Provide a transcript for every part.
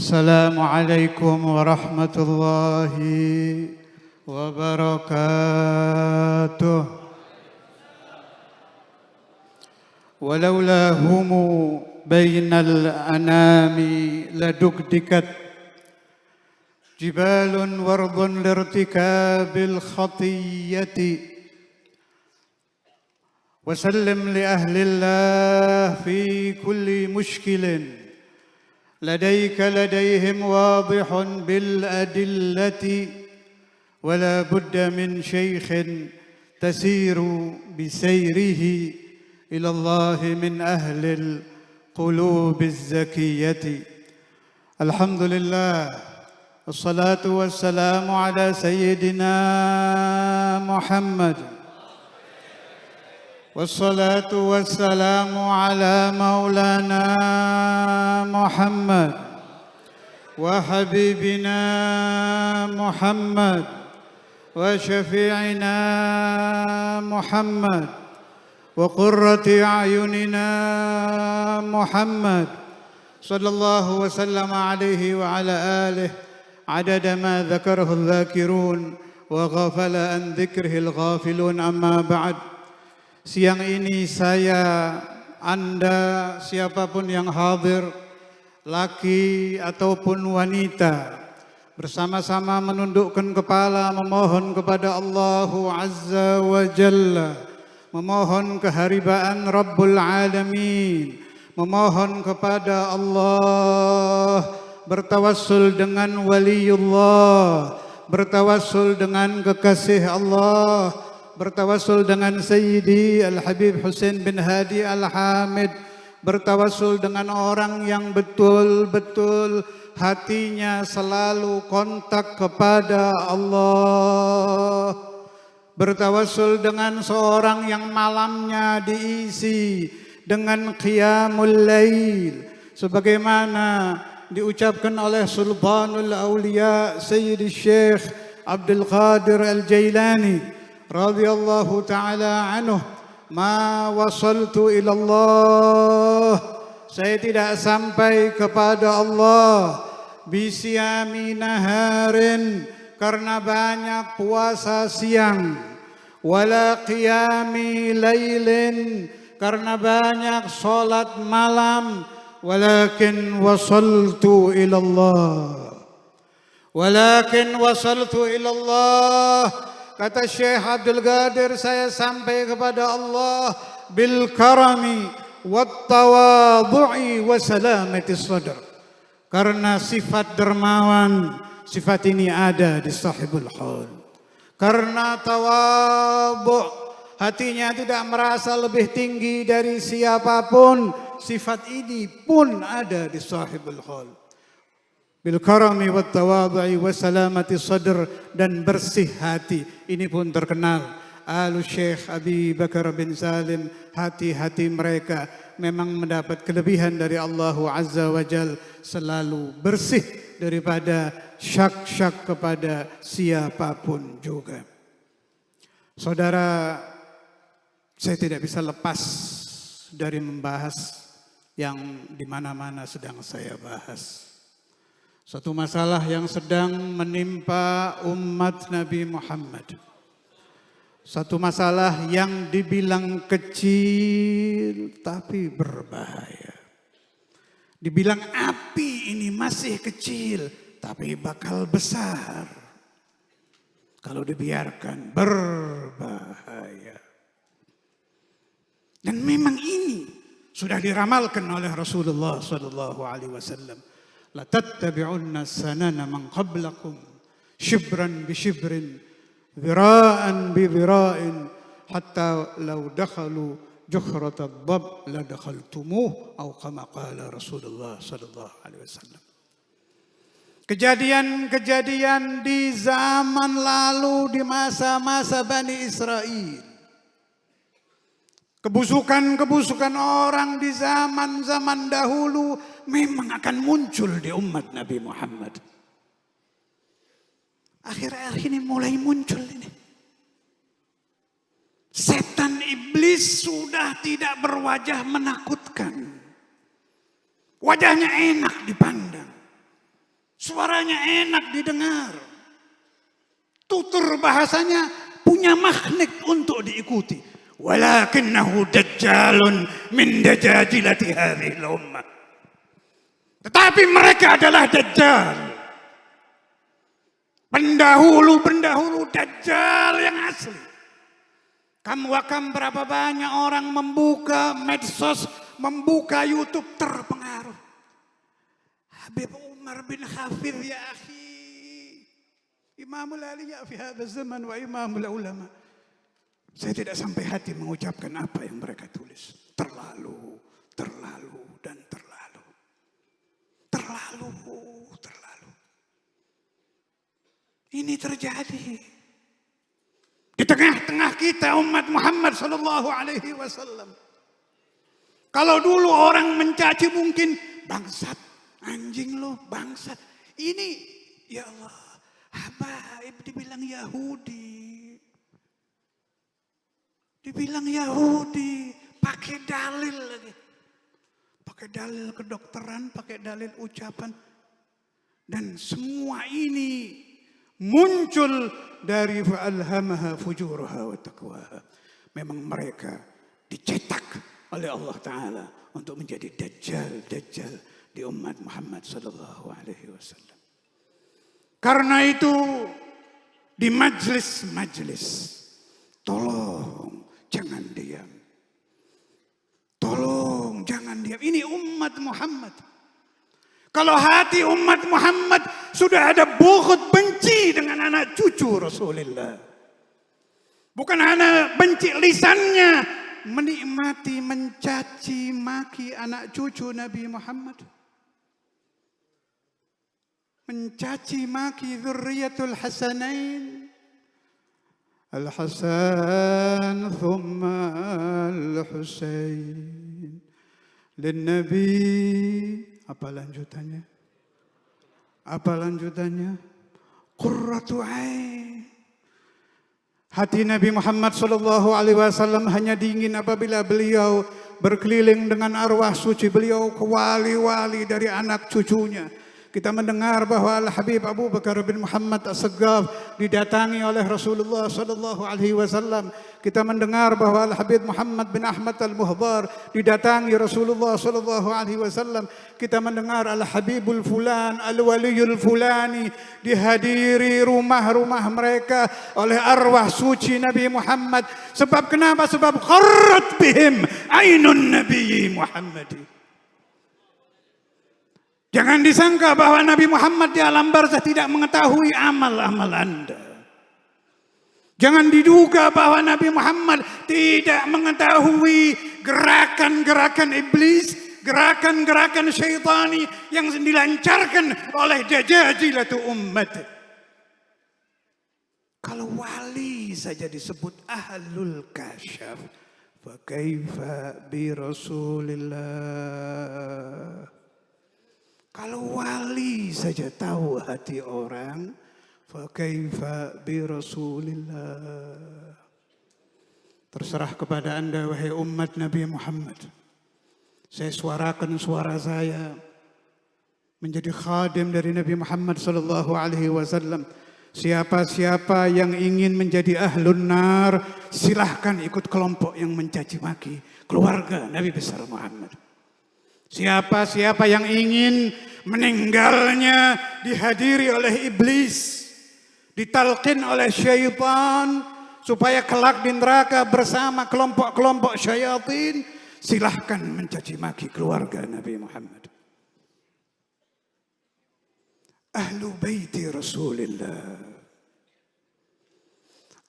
السلام عليكم ورحمة الله وبركاته. ولولا هم بين الأنام لدكدكت جبال ورض لارتكاب الخطية. وسلم لأهل الله في كل مشكل لديهم واضح بالأدلة. ولا بد من شيخ تسير بسيره إلى الله من أهل القلوب الزكية. الحمد لله والصلاة والسلام على سيدنا محمد، والصلاة والسلام على مولانا محمد وحبيبنا محمد وشفيعنا محمد وقرة أعيننا محمد صلى الله وسلم عليه وعلى آله عدد ما ذكره الذاكرون وغفل عن ذكره الغافلون. أما بعد. Siang ini saya, Anda, siapapun yang hadir, laki ataupun wanita, bersama-sama menundukkan kepala memohon kepada Allah Azza wa Jalla, memohon keharibaan Rabbul Alamin, memohon kepada Allah, bertawassul dengan waliullah, bertawassul dengan kekasih Allah, bertawassul dengan Sayyidi Al-Habib Hussein bin Hadi Al-Hamid, bertawassul dengan orang yang betul-betul hatinya selalu kontak kepada Allah, bertawassul dengan seorang yang malamnya diisi dengan qiyamul lail, sebagaimana diucapkan oleh Sultanul Awliya Sayyidi Syekh Abdul Qadir Al-Jailani radhiyallahu ta'ala anhu, ma wasaltu ila Allah, saya tidak sampai kepada Allah, bisyami naharin, karena banyak puasa siang, wala qiyami lailin, karena banyak salat malam, walakin wasaltu ila Allah, walakin wasaltu ila Allah. Kata Syekh Abdul Qadir, saya sampai kepada Allah bil karami wat tawadhu'i wa salamati sadr. Karena sifat dermawan, sifat ini ada di sahibul hal. Karena tawadhu', hatinya tidak merasa lebih tinggi dari siapapun, sifat ini pun ada di sahibul hal. Bil karami wat tawadhu'i wa salamati sadr, dan bersih hati. Ini pun terkenal Alu Syekh Abi Bakar bin Salim, hati-hati mereka memang mendapat kelebihan dari Allah Azza wa Jal, selalu bersih daripada syak-syak kepada siapapun juga. Saudara, saya tidak bisa lepas dari membahas yang di mana-mana sedang saya bahas. Satu masalah yang sedang menimpa umat Nabi Muhammad. Satu masalah yang dibilang kecil tapi berbahaya. Dibilang api ini masih kecil tapi bakal besar. Kalau dibiarkan berbahaya. Dan memang ini sudah diramalkan oleh Rasulullah SAW. La tattabi'unna sanana man qablakum shibran bi shibrin dhira'an bi dhira'in hatta law dakhalu juhrata dhab la dakhaltumuh atau kama qala Rasulullah sallallahu alaihi wasallam. Kejadian-kejadian di zaman lalu, di masa-masa Bani Israel. Kebusukan-kebusukan orang di zaman-zaman dahulu memang akan muncul di umat Nabi Muhammad. Akhir-akhir ini mulai muncul ini. Setan iblis sudah tidak berwajah menakutkan. Wajahnya enak dipandang. suaranya enak didengar. Tutur bahasanya punya magnet untuk diikuti. Walakinnahu dajjalun min dajajilati hadhil ummah. Tetapi mereka adalah dajjal. Pendahulu-pendahulu dajjal yang asli. Berapa banyak orang membuka medsos, membuka YouTube terpengaruh. Habib Umar bin Hafidh ya akhi. Imamul Aliyah fi hadha zaman wa imamul ulama. Saya tidak sampai hati mengucapkan apa yang mereka tulis. Terlalu, dan terlalu. Terlalu. Ini terjadi. Di tengah-tengah kita umat Muhammad sallallahu alaihi wasallam. Kalau dulu orang mencaci mungkin bangsat, anjing lo, bangsat. Ini ya Allah, habaib dibilang Yahudi. Dibilang Yahudi, pakai dalil lagi. Pakai dalil kedokteran, pakai dalil ucapan. Dan semua ini muncul dari fa'alhamaha fujuraha wa taqwaha. Memang mereka dicetak oleh Allah Ta'ala untuk menjadi dajjal di umat Muhammad sallallahu alaihi wasallam. Karena itu di majlis-majlis tolong jangan diam. Tolong jangan diam. Ini umat Muhammad. Kalau hati umat Muhammad sudah ada bughd, benci dengan anak cucu Rasulullah. Bukan hanya benci lisannya, menikmati, mencaci, maki anak cucu Nabi Muhammad. Mencaci, maki dzurriyyatul Hasanain. Al-Hasan thumma Al-Husain. Lin-Nabi. Apa lanjutannya? Qurratu ain. Hati Nabi Muhammad sallallahu alaihi wasallam hanya dingin apabila beliau berkeliling dengan arwah suci beliau ke wali-wali dari anak cucunya. Kita mendengar bahwa Al-Habib Abu Bakar bin Muhammad As-Saggaf didatangi oleh Rasulullah sallallahu alaihi wasallam. Kita mendengar bahwa Al-Habib Muhammad bin Ahmad Al-Muhdar didatangi Rasulullah sallallahu alaihi wasallam. Kita mendengar Al-Habibul Fulan, Al-Waliyul Fulani dihadiri rumah-rumah mereka oleh arwah suci Nabi Muhammad. Sebab kenapa? Sebab qarrat bihim ainun Nabi Muhammad. Jangan disangka bahwa Nabi Muhammad di alam barzah tidak mengetahui amal-amal Anda. Jangan diduga bahwa Nabi Muhammad tidak mengetahui gerakan-gerakan iblis, gerakan-gerakan syaitani yang dilancarkan oleh dajajilatu ummat. Kalau wali saja disebut ahlul kasyaf, fa kaifa bi Rasulillah. Kalau wali saja tahu hati orang, fa kaifa bi Rasulillah. Terserah kepada Anda wahai umat Nabi Muhammad. Saya suarakan suara saya menjadi khadim dari Nabi Muhammad sallallahu alaihi wasallam. Siapa-siapa yang ingin menjadi ahlun nar, silahkan ikut kelompok yang mencaci maki keluarga Nabi besar Muhammad. Siapa-siapa yang ingin meninggalnya dihadiri oleh iblis, ditalqin oleh syaitan supaya kelak di neraka bersama kelompok-kelompok syaitan, silahkan mencaci maki keluarga Nabi Muhammad. Ahlu baiti Rasulillah,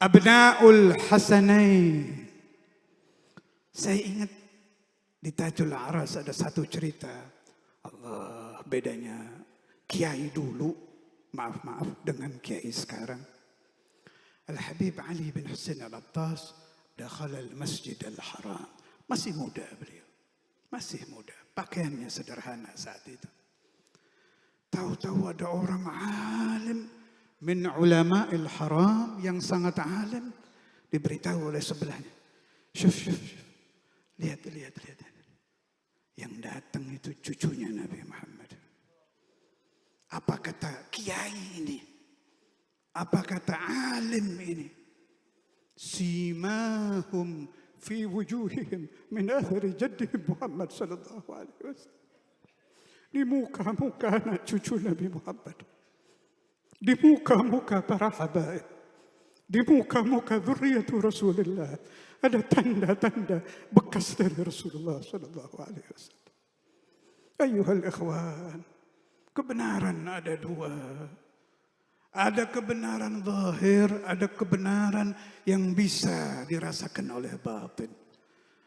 abna'ul Hasanain. Saya ingat di Tajul Aras ada satu cerita. Allah, bedanya kiai dulu, maaf dengan kiai sekarang. Al-Habib Ali bin Husain Al-Attas dakhala al-Masjid Al-Haram. Masih muda beliau. Masih muda. Pakaiannya sederhana saat itu. Tahu-tahu ada orang alim min ulama'il haram yang sangat alim diberitahu oleh sebelahnya. Syuf. Lihat. Yang datang itu cucunya Nabi Muhammad. Apa kata kiai ini? Apa kata alim ini? Simahum fi wujuhihim min athari jaddihim Muhammad sallallahu alaihi wasallam. Di muka-muka anak cucu Nabi Muhammad, di muka-muka para habaib, di muka-muka dzurriyyatu Rasulullah, ada tanda-tanda bekas dari Rasulullah sallallahu alaihi wasallam. Ayuhal ikhwan, kebenaran ada dua. Ada kebenaran zahir, ada kebenaran yang bisa dirasakan oleh batin.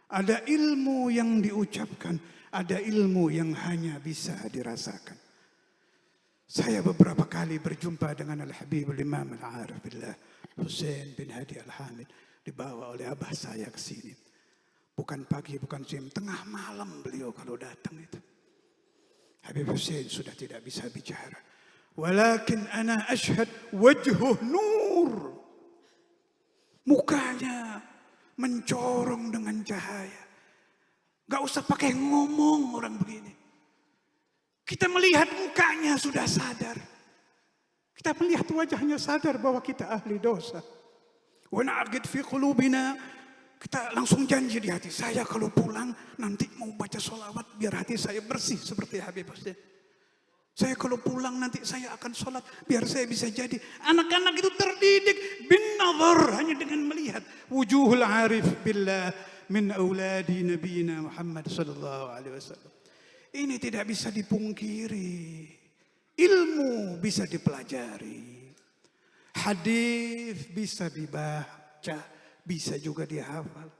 Ada ilmu yang diucapkan, ada ilmu yang hanya bisa dirasakan. Saya beberapa kali berjumpa dengan Al-Habib Al-Imam Al-Arif Billah Husain bin Hadi Al-Hamid, dibawa oleh abah saya ke sini. Bukan pagi, bukan siang, tengah malam beliau kalau datang itu. Habib Husain sudah tidak bisa bicara. Walakin ana ashhad wajhuh nur. Mukanya mencorong dengan cahaya. Gak usah pakai ngomong orang begini. Kita melihat mukanya sudah sadar. Kita melihat wajahnya sadar bahwa kita ahli dosa. Wa na'qid fi qulubina. Kita langsung janji di hati saya kalau pulang nanti mau baca sholawat biar hati saya bersih seperti Habib Husain. Saya kalau pulang nanti saya akan sholat biar saya bisa jadi. Anak-anak itu terdidik bin nazar, hanya dengan melihat wujuhul arif billah min auladi nabiyina Muhammad sallallahu alaihi wasallam. Ini tidak bisa dipungkiri. Ilmu bisa dipelajari. Hadis bisa dibaca, bisa juga dihafal.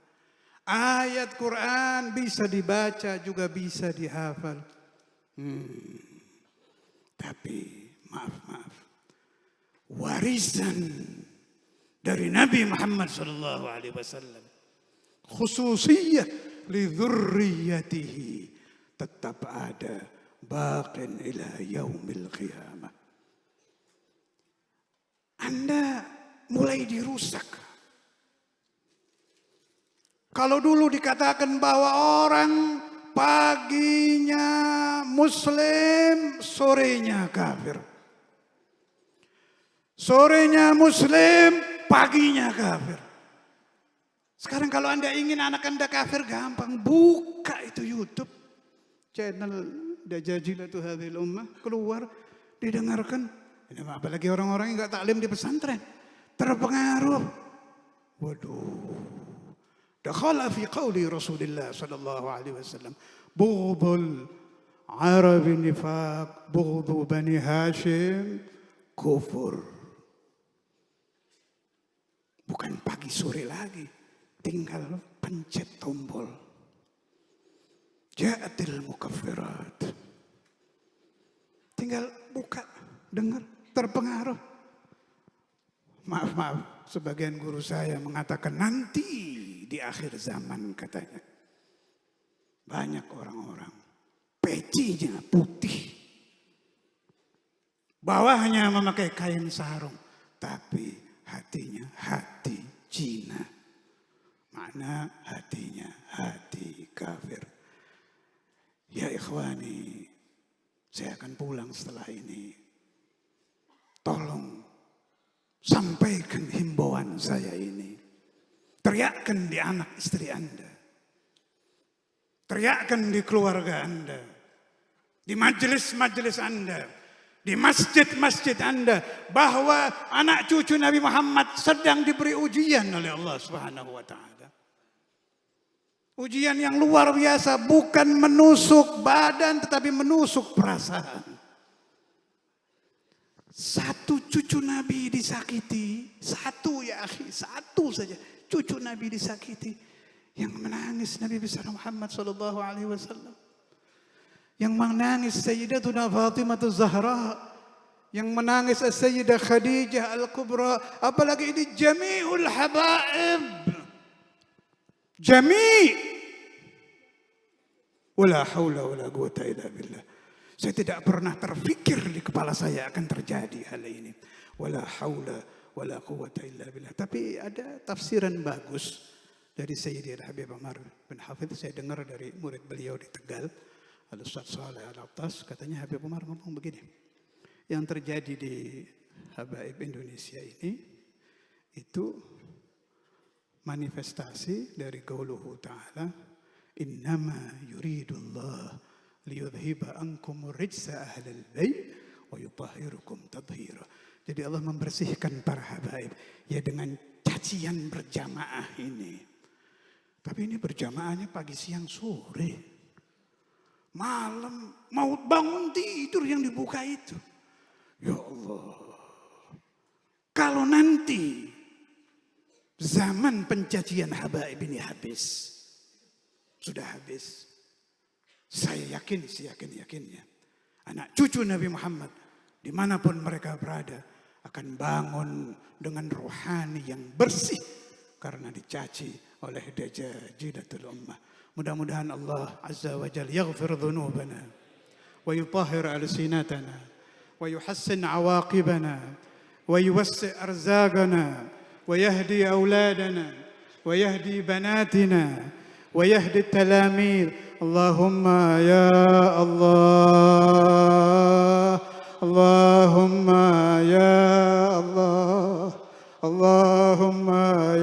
Ayat Quran bisa dibaca juga bisa dihafal. Tapi maaf, warisan dari Nabi Muhammad sallallahu alaihi wasallam, khususiyah li dzurriyyatihi, tetap ada baqin ila yaumil qiyamah. Anda mulai dirusak. Kalau dulu dikatakan bahwa orang paginya Muslim, sorenya kafir. Sorenya Muslim, paginya kafir. Sekarang kalau Anda ingin anak Anda kafir, gampang. Buka itu YouTube. Channel Dajajilatu Hadhil Ummah. Keluar, didengarkan. Apalagi orang-orang yang gak taklim di pesantren. Terpengaruh. Waduh. Dakhala fi qawli Rasulullah sallallahu alaihi wasallam. Bughdul Arabi nifaq, bughdu Bani Hashim kufur. Bukan pagi sore lagi, tinggal pencet tombol. Ja'atil mukaffirat. Tinggal buka, dengar, terpengaruh. Maaf, sebagian guru saya mengatakan nanti di akhir zaman katanya. Banyak orang-orang pecinya putih. Bawahnya memakai kain sarung. Tapi hatinya hati Cina. Mana hatinya hati kafir. Ya ikhwani, saya akan pulang setelah ini. Tolong sampaikan himbauan saya ini. Teriakkan di anak istri Anda. Teriakkan di keluarga Anda. Di majelis-majelis Anda. Di masjid-masjid Anda. Bahwa anak cucu Nabi Muhammad sedang diberi ujian oleh Allah Subhanahu wa ta'ala. Ujian yang luar biasa. Bukan menusuk badan tetapi menusuk perasaan. Satu cucu Nabi disakiti. Satu ya akhi. Satu saja. Cucu Nabi disakiti. Yang menangis Nabi besar Muhammad sallallahu alaihi wasallam. Yang menangis Sayyidatuna Fatimah Zahra. Yang menangis Sayyidah Khadijah Al-Kubra. Apalagi ini jami'ul habaib. Jami'. Wala hawla wala quwata illa billah. Saya tidak pernah terfikir di kepala saya akan terjadi hal ini. Wala hawla wala quwata illa billah. Tapi ada tafsiran bagus dari Sayyidi Al-Habib Umar bin Hafidh. Saya dengar dari murid beliau di Tegal, Al-Ustaz Saleh Al-Attas. Katanya Habib Umar ngomong begini. Yang terjadi di Habaib Indonesia ini itu manifestasi dari qauluhu ta'ala, innama yuridullah liyudhiba ankum rijsa ahlal bait wa yutahhirukum tathira. Jadi Allah membersihkan para habaib ya dengan cacian berjamaah ini. Tapi ini berjamaahnya pagi, siang, sore. Malam mau bangun tidur yang dibuka itu. Ya Allah. Kalau nanti zaman pencacian habaib ini habis. Sudah habis. Saya yakin, seyakin-yakinnya. Anak cucu Nabi Muhammad, dimanapun mereka berada, akan bangun dengan rohani yang bersih. Karena dicaci oleh dajajilatul ummah. Mudah-mudahan Allah Azza wa Jalla yaghfir dhunubana. Wa yutahhir alsinatana. ويحسن عواقبنا ويوسع أرزاقنا ويهدي أولادنا ويهدي بناتنا ويهدي التلاميذ اللهم يا الله اللهم يا الله اللهم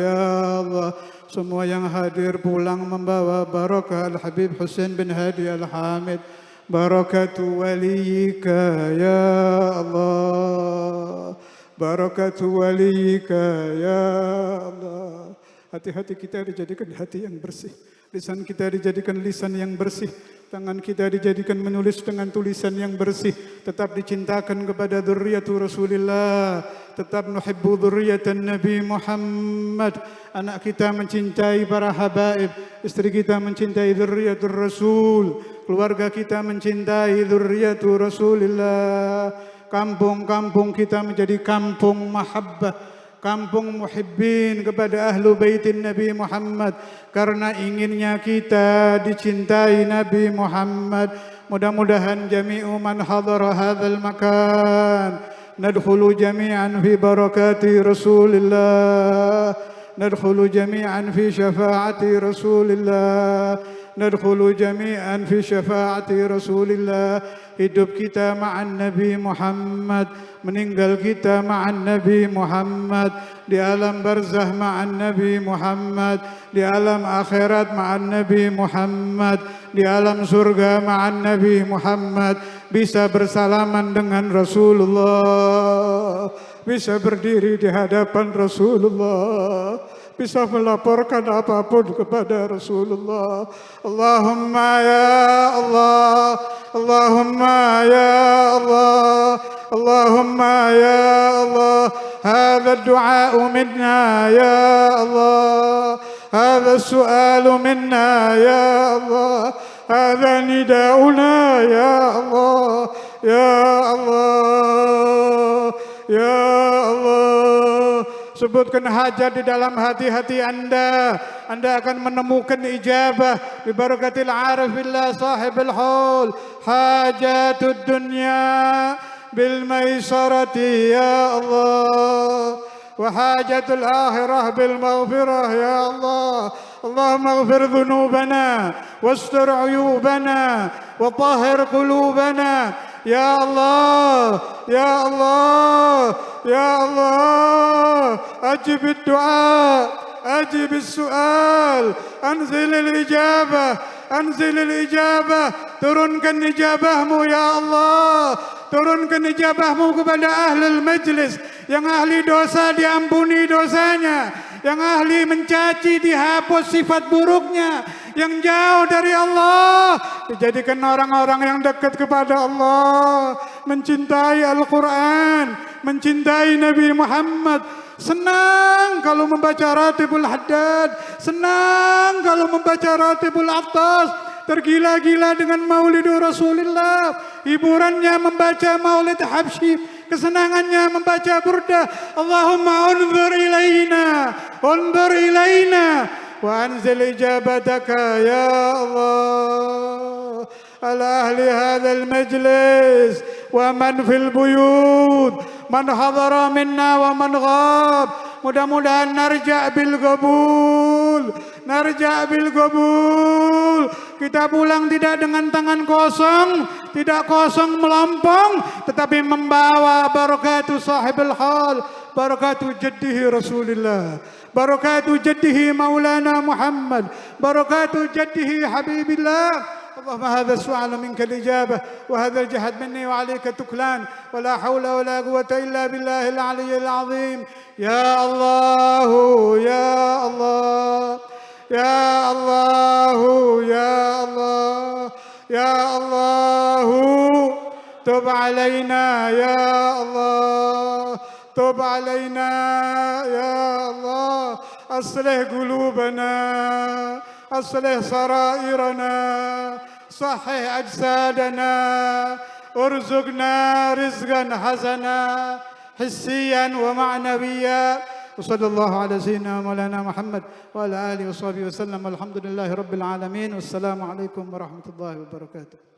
يا الله. Semua yang hadir pulang membawa barakah Al-Habib Husain bin Hadi Al-Hamid. Barakatu waliyika ya Allah. Barakatu waliyika ya Allah. Hati-hati kita dijadikan hati yang bersih. Lisan kita dijadikan lisan yang bersih. Tangan kita dijadikan menulis dengan tulisan yang bersih. Tetap dicintakan kepada dzurriyyatu Rasulillah. Tetap nuhibbu dzurriyyatan Nabi Muhammad. Anak kita mencintai para habaib. Istri kita mencintai dzurriyyatur Rasul. Keluarga kita mencintai dzurriyyatu Rasulillah. Kampung-kampung kita menjadi kampung mahabbah. Kampung muhibbin kepada ahlu baitin Nabi Muhammad. Karena inginnya kita dicintai Nabi Muhammad. Mudah-mudahan jami'u man hadara hadzal makan nadkhulu jami'an fi barakati Rasulillah. Nadkhulu jami'an fi syafaati Rasulillah. Nadkhulu jami'an fi syafaati Rasulillah. Hidup kita ma'an Nabi Muhammad, meninggal kita ma'an Nabi Muhammad, di alam barzah ma'an Nabi Muhammad, di alam akhirat ma'an Nabi Muhammad, di alam surga ma'an Nabi Muhammad. Bisa bersalaman dengan Rasulullah, bisa berdiri di hadapan Rasulullah, bisa melaporkan apapun kepada Rasulullah. Allahumma ya Allah, Allahumma ya Allah, Allahumma ya Allah. Hadha ad-du'a minna ya Allah, hadha as-su'al minna ya Allah, hadha nida'una ya Allah, ya Allah, ya Allah. Sebutkan hajat di dalam hati-hati anda. Anda akan menemukan ijabah. Bibarakatil arif billah sahibul haul. Hajatud dunya bil maisarati ya Allah. Wa hajatul akhirah bil maghfirah ya Allah. Allahumma ighfir dhunubana wastur uyubana wa tahhir qulubana. Ya Allah, Ya Allah, Ya Allah, ajib ad-du'a, ajib as-su'al, anzil al-ijabah, anzil al-ijabah. Turunkan ijabahmu ya Allah, turunkan ijabahmu kepada ahlul majlis. Yang ahli dosa diampuni dosanya, yang ahli mencaci dihapus sifat buruknya, yang jauh dari Allah dijadikan orang-orang yang dekat kepada Allah, mencintai Al-Quran, mencintai Nabi Muhammad. Senang kalau membaca Ratibul Haddad, senang kalau membaca Ratibul Attas, tergila-gila dengan Maulidur Rasulillah, hiburannya membaca Maulid Habsyi, kesenangannya membaca burdah. Allahumma unzur ilaina wa anzil ijabataka ya Allah ala ahli hadzal majlis wa man fil buyut, man hadara minna wa man ghab. Mudah-mudahan narja' bil qabul narja' bil qabul. Kita pulang tidak dengan tangan kosong, tidak kosong melompong, tetapi membawa barakatuh sahibul hal, barakatuh jaddihi Rasulullah, barakatuh jaddihi Maulana Muhammad, barakatuh jaddihi Habibillah. اللهم هذا السؤال منك الإجابة وهذا الجهد مني وعليك التكلان ولا حول ولا قوة إلا بالله العلي العظيم. يا الله يا الله يا الله يا الله يا الله تب علينا يا الله تب علينا يا الله أصلح قلوبنا أصلح سرائرنا صحح أجسادنا ارزقنا رزقا حسنا حسيا ومعنويا وصلى الله على سيدنا مولانا محمد وعلى آله وصحبه وسلم. الحمد لله رب العالمين والسلام عليكم ورحمة الله وبركاته.